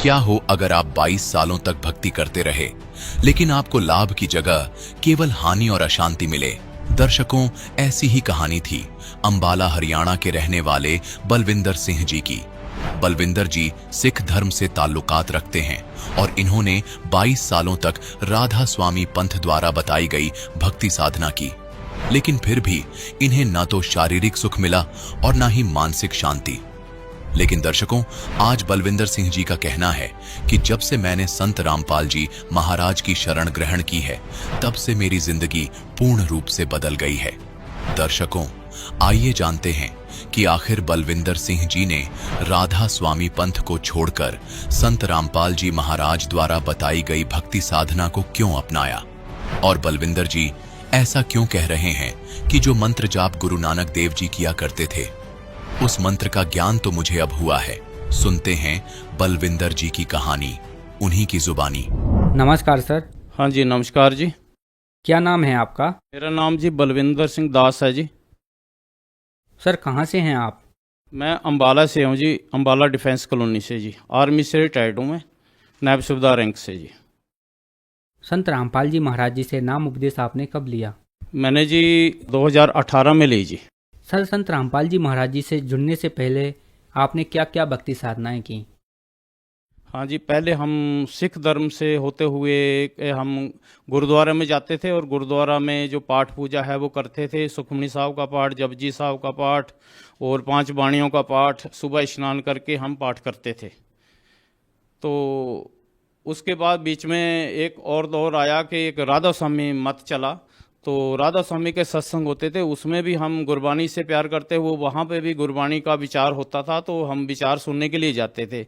क्या हो अगर आप 22 सालों तक भक्ति करते रहे लेकिन आपको लाभ की जगह केवल हानि और अशांति मिले। दर्शकों, ऐसी ही कहानी थी अंबाला हरियाणा के रहने वाले बलविंदर सिंह जी की। बलविंदर जी सिख धर्म से ताल्लुकात रखते हैं और इन्होंने 22 सालों तक राधा स्वामी पंथ द्वारा बताई गई भक्ति साधना की, लेकिन फिर भी इन्हें न तो शारीरिक सुख मिला और न ही मानसिक शांति। लेकिन दर्शकों, आज बलविंदर सिंह जी का कहना है कि जब से मैंने संत रामपाल जी महाराज की शरण ग्रहण की है, तब से मेरी जिंदगी पूर्ण रूप से बदल गई है। दर्शकों, आइए जानते हैं कि आखिर बलविंदर सिंह जी ने राधा स्वामी पंथ को छोड़कर संत रामपाल जी महाराज द्वारा बताई गई भक्ति साधना को क्यों अपनाया, और बलविंदर जी ऐसा क्यों कह रहे हैं कि जो मंत्र जाप गुरु नानक देव जी किया करते थे, उस मंत्र का ज्ञान तो मुझे अब हुआ है। सुनते हैं बलविंदर जी की कहानी, उन्हीं की जुबानी। नमस्कार सर। हाँ जी, नमस्कार जी। क्या नाम है आपका? मेरा नाम जी बलविंदर सिंह दास है जी। सर कहाँ से हैं आप? मैं अंबाला से हूँ जी, अंबाला डिफेंस कॉलोनी से जी। आर्मी से रिटायर्ड हूँ मैं, नायब सूबेदार रैंक से जी। संत रामपाल जी महाराज जी से नाम उपदेश आपने कब लिया? मैंने जी 2018 में ली जी। सर, संत रामपाल जी महाराज जी से जुड़ने से पहले आपने क्या क्या भक्ति साधनाएं की? हाँ जी, पहले हम सिख धर्म से होते हुए हम गुरुद्वारा में जाते थे और गुरुद्वारा में जो पाठ पूजा है वो करते थे। सुखमनी साहब का पाठ, जपजी साहब का पाठ और 5 बाणियों का पाठ सुबह स्नान करके हम पाठ करते थे। तो उसके बाद बीच में एक और दौर आया कि एक राधा स्वामी मत चला। तो राधा स्वामी के सत्संग होते थे, उसमें भी हम गुरबानी से प्यार करते हुए वहाँ पे भी गुरबानी का विचार होता था, तो हम विचार सुनने के लिए जाते थे।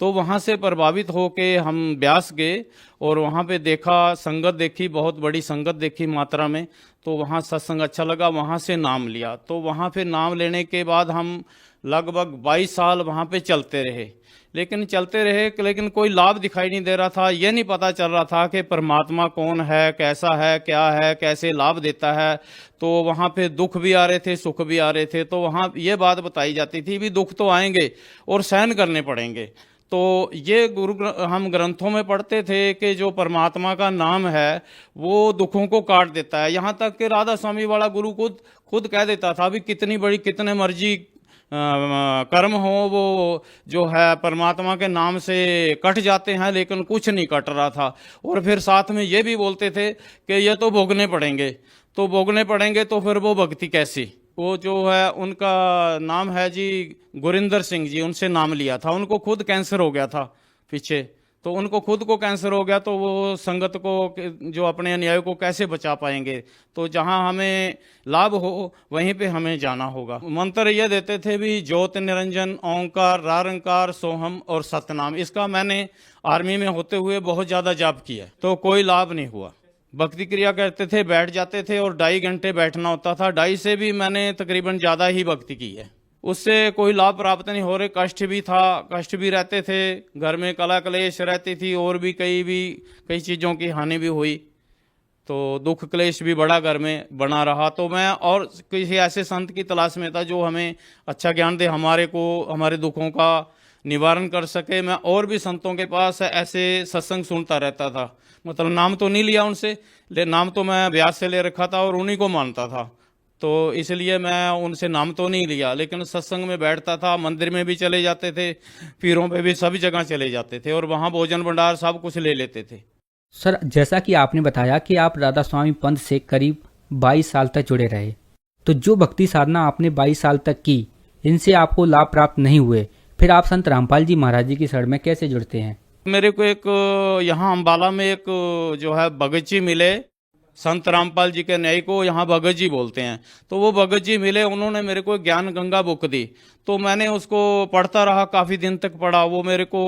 तो वहाँ से प्रभावित होके हम ब्यास गए और वहाँ पे देखा, संगत देखी, बहुत बड़ी संगत देखी मात्रा में। तो वहाँ सत्संग अच्छा लगा, वहाँ से नाम लिया। तो वहाँ पे नाम लेने के बाद हम लगभग 22 साल वहाँ पे चलते रहे, लेकिन कोई लाभ दिखाई नहीं दे रहा था। ये नहीं पता चल रहा था कि परमात्मा कौन है, कैसा है, क्या है, कैसे लाभ देता है। तो वहाँ पे दुख भी आ रहे थे, सुख भी आ रहे थे। तो वहाँ ये बात बताई जाती थी भी दुख तो आएंगे और सहन करने पड़ेंगे। तो ये हम ग्रंथों में पढ़ते थे कि जो परमात्मा का नाम है वो दुखों को काट देता है। यहाँ तक कि राधा स्वामी वाला गुरु खुद कह देता था भी कितने मर्जी कर्म हो, वो जो है परमात्मा के नाम से कट जाते हैं, लेकिन कुछ नहीं कट रहा था। और फिर साथ में ये भी बोलते थे कि ये तो भोगने पड़ेंगे, तो फिर वो भक्ति कैसी। वो जो है उनका नाम है जी गुरिंदर सिंह जी, उनसे नाम लिया था। उनको खुद कैंसर हो गया था पीछे, तो उनको खुद को कैंसर हो गया। तो वो संगत को, जो अपने अनुयायी को कैसे बचा पाएंगे। तो जहां हमें लाभ हो वहीं पे हमें जाना होगा। मंत्र ये देते थे भी ज्योत निरंजन ओंकार रारंकार सोहम और सतनाम। इसका मैंने आर्मी में होते हुए बहुत ज़्यादा जाप किया, तो कोई लाभ नहीं हुआ। भक्ति क्रिया करते थे, बैठ जाते थे और 2.5 घंटे बैठना होता था। 2.5 से भी मैंने तकरीबन ज़्यादा ही भक्ति की है। उससे कोई लाभ प्राप्त नहीं हो रहे, कष्ट भी था, कष्ट भी रहते थे, घर में कला क्लेश रहती थी और भी कई चीज़ों की हानि भी हुई। तो दुख क्लेश भी बड़ा घर में बना रहा। तो मैं और किसी ऐसे संत की तलाश में था जो हमें अच्छा ज्ञान दे, हमारे दुखों का निवारण कर सके। मैं और भी संतों के पास ऐसे सत्संग सुनता रहता था। मतलब नाम तो नहीं लिया उनसे, नाम तो मैं ब्यास से ले रखा था और उन्हीं को मानता था। तो इसलिए मैं उनसे नाम तो नहीं लिया, लेकिन सत्संग में बैठता था, मंदिर में भी चले जाते थे, पीरों पे भी सभी जगह चले जाते थे और वहाँ भोजन भंडार सब कुछ ले लेते थे। सर, जैसा कि आपने बताया कि आप राधा स्वामी पंथ से करीब 22 साल तक जुड़े रहे, तो जो भक्ति साधना आपने 22 साल तक की, इनसे आपको लाभ प्राप्त नहीं हुए, फिर आप संत रामपाल जी महाराज जी की शरण में कैसे जुड़ते हैं? मेरे को एक यहाँ अम्बाला में एक जो है भगत जी मिले, संत रामपाल जी के न्याय को यहाँ भगत जी बोलते हैं। तो वो भगत जी मिले, उन्होंने मेरे को ज्ञान गंगा बुक दी। तो मैंने उसको पढ़ता रहा, काफ़ी दिन तक पढ़ा। वो मेरे को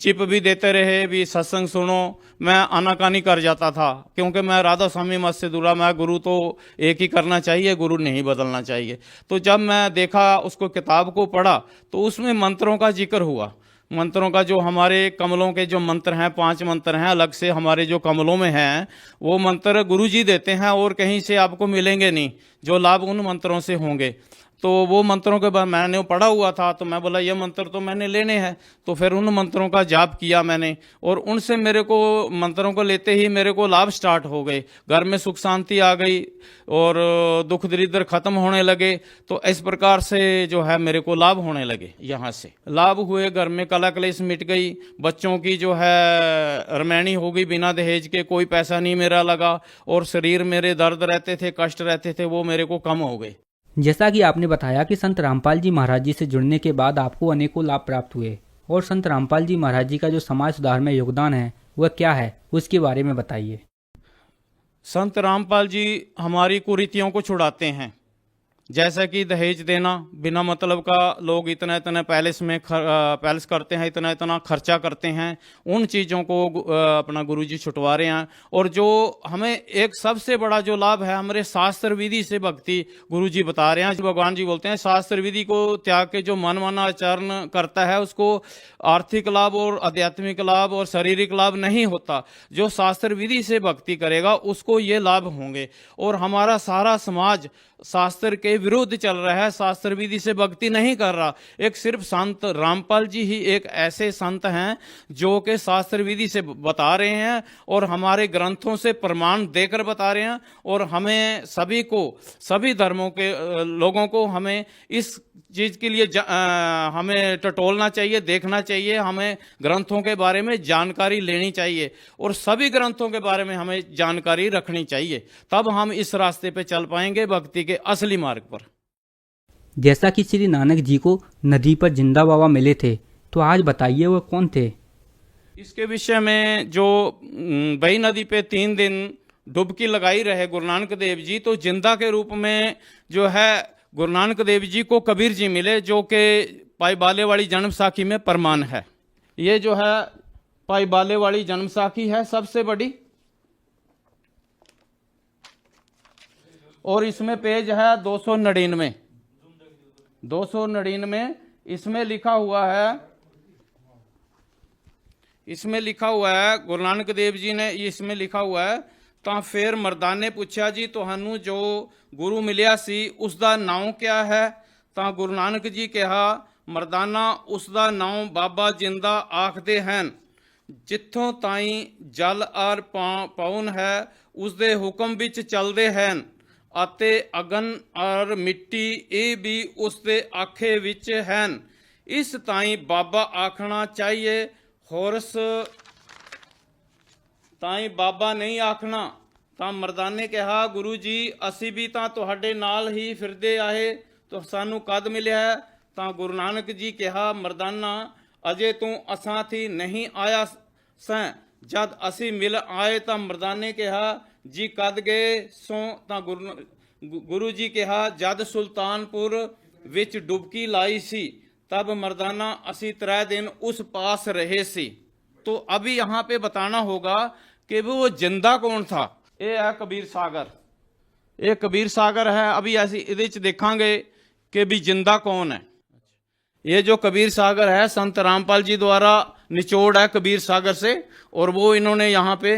चिप भी देते रहे भी सत्संग सुनो। मैं आनाकानी कर जाता था, क्योंकि मैं राधा स्वामी मत से दूरा, मैं गुरु तो एक ही करना चाहिए, गुरु नहीं बदलना चाहिए। तो जब मैं देखा, उसको किताब को पढ़ा, तो उसमें मंत्रों का जिक्र हुआ। मंत्रों का, जो हमारे कमलों के जो मंत्र हैं, 5 मंत्र हैं अलग से हमारे जो कमलों में हैं, वो मंत्र गुरु जी देते हैं और कहीं से आपको मिलेंगे नहीं, जो लाभ उन मंत्रों से होंगे। तो वो मंत्रों के बाद मैंने वो पढ़ा हुआ था, तो मैं बोला ये मंत्र तो मैंने लेने हैं। तो फिर उन मंत्रों का जाप किया मैंने, और उनसे मेरे को मंत्रों को लेते ही मेरे को लाभ स्टार्ट हो गए। घर में सुख शांति आ गई और दुख दरिद्र खत्म होने लगे। तो इस प्रकार से जो है मेरे को लाभ होने लगे। यहाँ से लाभ हुए, घर में कला कलेश मिट गई, बच्चों की जो है रमैनी हो गई बिना दहेज के, कोई पैसा नहीं मेरा लगा, और शरीर मेरे दर्द रहते थे, कष्ट रहते थे, वो मेरे को कम हो गए। जैसा कि आपने बताया कि संत रामपाल जी महाराज जी से जुड़ने के बाद आपको अनेकों लाभ प्राप्त हुए, और संत रामपाल जी महाराज जी का जो समाज सुधार में योगदान है वह क्या है, उसके बारे में बताइए। संत रामपाल जी हमारी कुरीतियों को छुड़ाते हैं। जैसा कि दहेज देना बिना मतलब का, लोग इतना इतना पैलेस में पैलेस करते हैं, इतना इतना खर्चा करते हैं, उन चीज़ों को अपना गुरुजी छुटवा रहे हैं। और जो हमें एक सबसे बड़ा जो लाभ है, हमारे शास्त्र विधि से भक्ति गुरुजी बता रहे हैं। भगवान जी बोलते हैं शास्त्र विधि को त्याग के जो मन माना आचरण करता है उसको आर्थिक लाभ और आध्यात्मिक लाभ और शारीरिक लाभ नहीं होता। जो शास्त्र विधि से भक्ति करेगा उसको ये लाभ होंगे। और हमारा सारा समाज शास्त्र के विरुद्ध चल रहा है, शास्त्र विधि से भक्ति नहीं कर रहा। एक सिर्फ संत रामपाल जी ही एक ऐसे संत हैं जो कि शास्त्र विधि से बता रहे हैं और हमारे ग्रंथों से प्रमाण देकर बता रहे हैं। और हमें सभी को, सभी धर्मों के लोगों को हमें इस चीज के लिए हमें टटोलना चाहिए, देखना चाहिए, हमें ग्रंथों के बारे में जानकारी लेनी चाहिए और सभी ग्रंथों के बारे में हमें जानकारी रखनी चाहिए। तब हम इस रास्ते पे चल पाएंगे भक्ति के असली मार्ग पर। जैसा कि श्री नानक जी को नदी पर जिंदा बाबा मिले थे, तो आज बताइए वह कौन थे। इसके विषय में जो बही नदी पे 3 दिन डुबकी लगाई रहे गुरु नानक देव जी, तो जिंदा के रूप में जो है गुरु नानक देव जी को कबीर जी मिले, जो कि पाई बाले वाली जन्म साखी में प्रमाण है। ये जो है पाई बाले वाली जन्म साखी है सबसे बड़ी, और इसमें पेज है 299। 299 इसमें लिखा हुआ है, इसमें लिखा हुआ है गुरु नानक देव जी ने इसमें लिखा हुआ है, ਤਾਂ ਫਿਰ ਮਰਦਾਨੇ ਨੇ ਪੁੱਛਿਆ ਜੀ ਤੁਹਾਨੂੰ ਜੋ ਗੁਰੂ ਮਿਲਿਆ ਸੀ ਉਸ ਦਾ ਨਾਮ ਕਿਆ ਹੈ। ਤਾਂ ਗੁਰੂ ਨਾਨਕ ਜੀ ਕਿਹਾ ਮਰਦਾਨਾ ਉਸ ਦਾ ਨਾਮ ਬਾਬਾ ਜਿੰਦਾ ਆਖਦੇ ਹਨ। ਜਿੱਥੋਂ ਤਾਈਂ ਜਲ ਆਰ ਪਾਉਨ ਹੈ ਉਸ ਦੇ ਹੁਕਮ ਵਿੱਚ ਚੱਲਦੇ ਹਨ ਅਤੇ ਅਗਨ ਔਰ ਮਿੱਟੀ ਇਹ ਵੀ ਉਸ ਦੇ ਆਖੇ ਵਿੱਚ ਹਨ। ਇਸ ਤਾਈਂ ਬਾਬਾ ਆਖਣਾ ਚਾਹੀਏ, ਹੋਰਸ ਤਾਈ ਬਾਬਾ ਨਹੀਂ ਆਖਣਾ। ਤਾਂ ਮਰਦਾਨੇ ਕਿਹਾ ਗੁਰੂ ਜੀ ਅਸੀਂ ਵੀ ਤਾਂ ਤੁਹਾਡੇ ਨਾਲ ਹੀ ਫਿਰਦੇ ਆਏ, ਤਾਂ ਸਾਨੂੰ ਕਦ ਮਿਲਿਆ ਹੈ। ਤਾਂ ਗੁਰੂ ਨਾਨਕ ਜੀ ਕਿਹਾ ਮਰਦਾਨਾ ਅਜੇ ਤੂੰ ਅਸਾਂ ਥੀ ਨਹੀਂ ਆਇਆ ਸੈਂ, ਜਦ ਅਸੀਂ ਮਿਲ ਆਏ। ਤਾਂ ਮਰਦਾਨੇ ਕਿਹਾ ਜੀ ਕਦ ਗਏ ਸੋ। ਤਾਂ ਗੁਰੂ ਜੀ ਕਿਹਾ ਜਦ ਸੁਲਤਾਨਪੁਰ ਵਿੱਚ ਡੁਬਕੀ ਲਾਈ ਸੀ, तब मर्दाना असी 3 दिन उस पास रहे सी। तो अभी यहाँ पे बताना होगा कि वो जिंदा कौन था। ये है कबीर सागर, ये कबीर सागर है। अभी ऐसी इहदे च देखांगे कि भी जिंदा कौन है। ये जो कबीर सागर है संत रामपाल जी द्वारा निचोड़ है कबीर सागर से, और वो इन्होंने यहाँ पे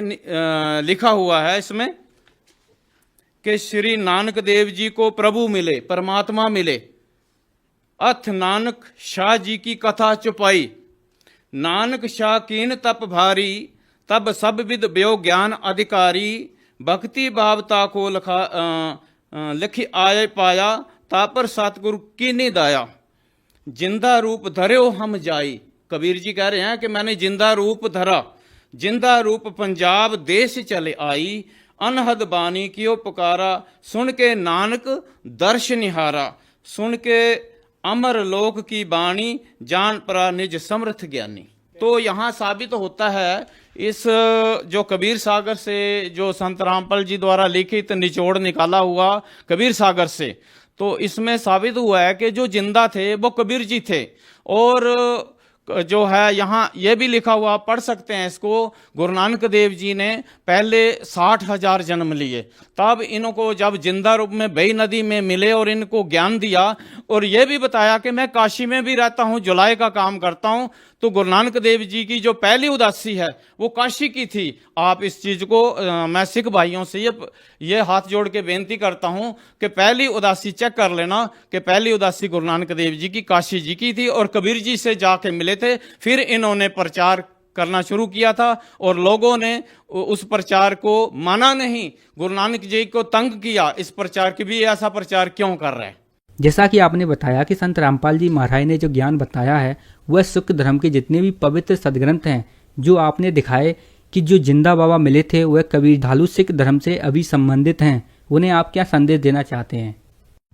लिखा हुआ है इसमें कि श्री नानक देव जी को प्रभु मिले, परमात्मा मिले, अथ नानक शाह जी की कथा चुपाई। नानक शाह कीन तप भारी, तब सब विद ब्यो ज्ञान अधिकारी। भक्ति भावता को लिखी आए पाया, तापर सतगुरु कीनी दाया। जिंदा रूप धर्यो हम जाई। कबीर जी कह रहे हैं कि मैंने जिंदा रूप धरा, जिंदा रूप पंजाब देश चले आई। अनहद बानी कियो पुकारा, सुन के नानक दर्श निहारा। सुन के अमर लोक की बाणी, जान परा निज समर्थ ज्ञानी। तो यहाँ साबित होता है इस जो कबीर सागर से जो संत रामपाल जी द्वारा लिखित निचोड़ निकाला हुआ कबीर सागर से, तो इसमें साबित हुआ है कि जो जिंदा थे वो कबीर जी थे। और जो है यहाँ ये भी लिखा हुआ, पढ़ सकते हैं इसको, गुरु नानक देव जी ने पहले 60,000 जन्म लिए, तब इनको जब जिंदा रूप में बही नदी में मिले और इनको ज्ञान दिया। और ये भी बताया कि मैं काशी में भी रहता हूँ, जुलाई का काम करता हूँ, तो गुरु नानक देव जी की जो पहली उदासी है वो काशी की थी। आप इस चीज को मैं सिख भाइयों से ये हाथ जोड़ के बेनती करता हूं कि पहली उदासी चेक कर लेना कि पहली उदासी गुरु नानक देव जी की काशी जी की थी और कबीर जी से जाके मिले थे। फिर इन्होंने प्रचार करना शुरू किया था और लोगों ने उस प्रचार को माना नहीं, गुरु नानक जी को तंग किया। इस प्रचार की भी ऐसा प्रचार क्यों कर रहे हैं? जैसा कि आपने बताया कि संत रामपाल जी महाराज ने जो ज्ञान बताया है वह सिख धर्म के जितने भी पवित्र सदग्रंथ हैं, जो आपने दिखाए कि जो जिंदा बाबा मिले थे वह कबीर धालू सिख धर्म से अभी संबंधित हैं, उन्हें आप क्या संदेश देना चाहते हैं?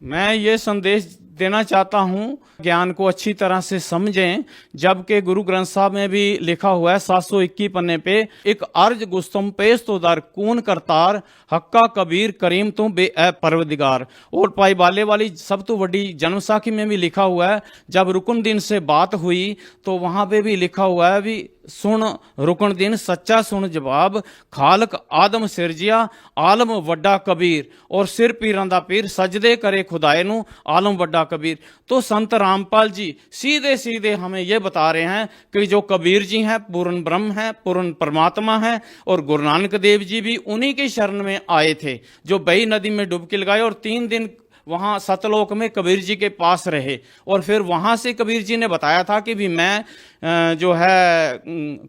मैं ये संदेश देना चाहता हूं, ज्ञान को अच्छी तरह से समझें। जबकि गुरु ग्रंथ साहब में भी लिखा हुआ है 721 पन्ने पे, एक अर्ज गुस्तम पेश तो दर कून करतार हक्का कबीर करीम तुम बे परवदिगार। और पाई बाले वाली सब तो बड़ी जन्मसाखी में भी लिखा हुआ है, जब रुकन दिन से बात हुई तो वहां पे भी लिखा हुआ है भी सुन रुकन दिन सच्चा सुन जवाब खालक आदम सिरजिया आलम वड्डा कबीर। और सिर पीरां दा पीर सजदे करे खुदाए नु आलम वड्डा कबीर। तो संत रामपाल जी सीधे सीधे हमें यह बता रहे हैं कि जो कबीर जी हैं पूर्ण ब्रह्म हैं, पूर्ण परमात्मा हैं। और गुरु नानक देव जी भी उन्हीं के शरण में आए थे, जो बही नदी में डुबकी लगाए और 3 दिन वहां सतलोक में कबीर जी के पास रहे। और फिर वहां से कबीर जी ने बताया था कि भी मैं जो है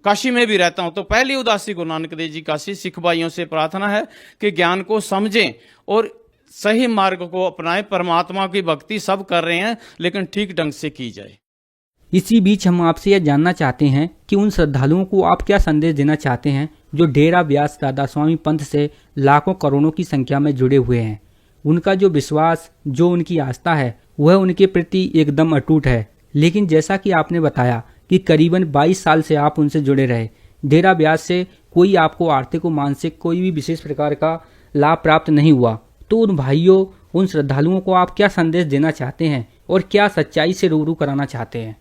काशी में भी रहता हूं। तो पहली उदासी गुरु नानक देव जी काशी। सिख भाइयों से प्रार्थना है कि ज्ञान को समझें और सही मार्ग को अपनाएं। परमात्मा की भक्ति सब कर रहे हैं, लेकिन ठीक ढंग से की जाए। इसी बीच हम आपसे यह जानना चाहते हैं कि उन श्रद्धालुओं को आप क्या संदेश देना चाहते हैं जो डेरा ब्यास राधा स्वामी पंथ से लाखों करोड़ों की संख्या में जुड़े हुए हैं। उनका जो विश्वास, जो उनकी आस्था है वह उनके प्रति एकदम अटूट है। लेकिन जैसा कि आपने बताया कि करीबन 22 साल से आप उनसे जुड़े रहे, डेरा ब्यास से कोई आपको आर्थिक और मानसिक कोई भी विशेष प्रकार का लाभ प्राप्त नहीं हुआ, तो उन भाइयों, उन श्रद्धालुओं को आप क्या संदेश देना चाहते हैं और क्या सच्चाई से रूबरू कराना चाहते हैं?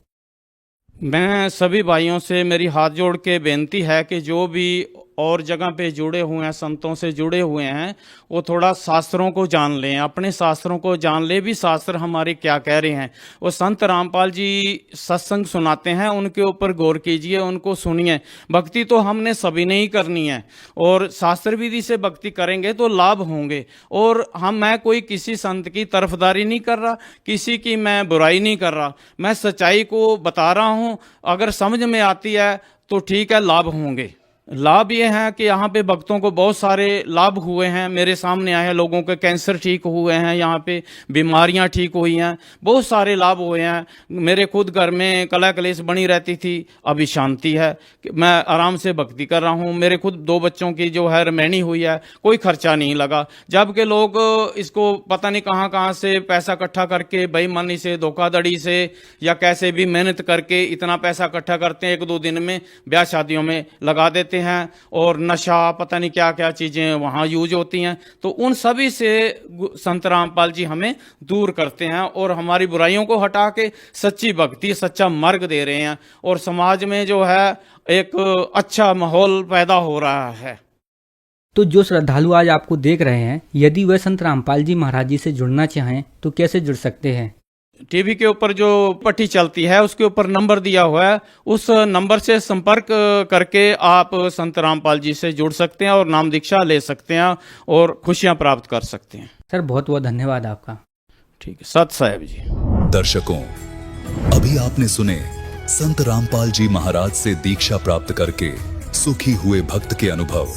मैं सभी भाइयों से मेरी हाथ जोड़ के बेनती है कि जो भी और जगह पे जुड़े हुए हैं, संतों से जुड़े हुए हैं, वो थोड़ा शास्त्रों को जान लें, अपने शास्त्रों को जान ले भी शास्त्र हमारे क्या कह रहे हैं। वो संत रामपाल जी सत्संग सुनाते हैं, उनके ऊपर गौर कीजिए, उनको सुनिए। भक्ति तो हमने सभी ने ही करनी है और शास्त्र विधि से भक्ति करेंगे तो लाभ होंगे। और मैं कोई किसी संत की तरफदारी नहीं कर रहा, किसी की मैं बुराई नहीं कर रहा, मैं सच्चाई को बता रहा हूँ। अगर समझ में आती है तो ठीक है, लाभ होंगे। लाभ ये है कि यहाँ पे भक्तों को बहुत सारे लाभ हुए हैं, मेरे सामने आए हैं। लोगों के कैंसर ठीक हुए हैं, यहाँ पे बीमारियाँ ठीक हुई हैं, बहुत सारे लाभ हुए हैं। मेरे खुद घर में कलह कलेश बनी रहती थी, अभी शांति है, मैं आराम से भक्ति कर रहा हूँ। मेरे खुद 2 बच्चों की जो है रमैनी हुई है, कोई खर्चा नहीं लगा। जबकि लोग इसको पता नहीं कहाँ कहाँ से पैसा इकट्ठा करके बेईमानी से, धोखाधड़ी से या कैसे भी मेहनत करके इतना पैसा इकट्ठा करते हैं, 1-2 दिन में ब्याह शादियों में लगा देते हैं। और नशा पता नहीं क्या क्या चीजें वहां यूज होती हैं। तो उन सभी से संत रामपाल जी हमें दूर करते हैं और हमारी बुराइयों को हटा के सच्ची भक्ति, सच्चा मार्ग दे रहे हैं। और समाज में जो है एक अच्छा माहौल पैदा हो रहा है। तो जो श्रद्धालु आज आपको देख रहे हैं, यदि वह संत रामपाल जी महाराज जी से जुड़ना चाहें तो कैसे जुड़ सकते हैं? टीवी के ऊपर जो पट्टी चलती है उसके ऊपर नंबर दिया हुआ है, उस नंबर से संपर्क करके आप संत रामपाल जी से जुड़ सकते हैं और नाम दीक्षा ले सकते हैं और खुशियां प्राप्त कर सकते हैं। सर बहुत बहुत धन्यवाद आपका। ठीक है, सत साहेब जी। दर्शकों, अभी आपने सुने संत रामपाल जी महाराज से दीक्षा प्राप्त करके सुखी हुए भक्त के अनुभव।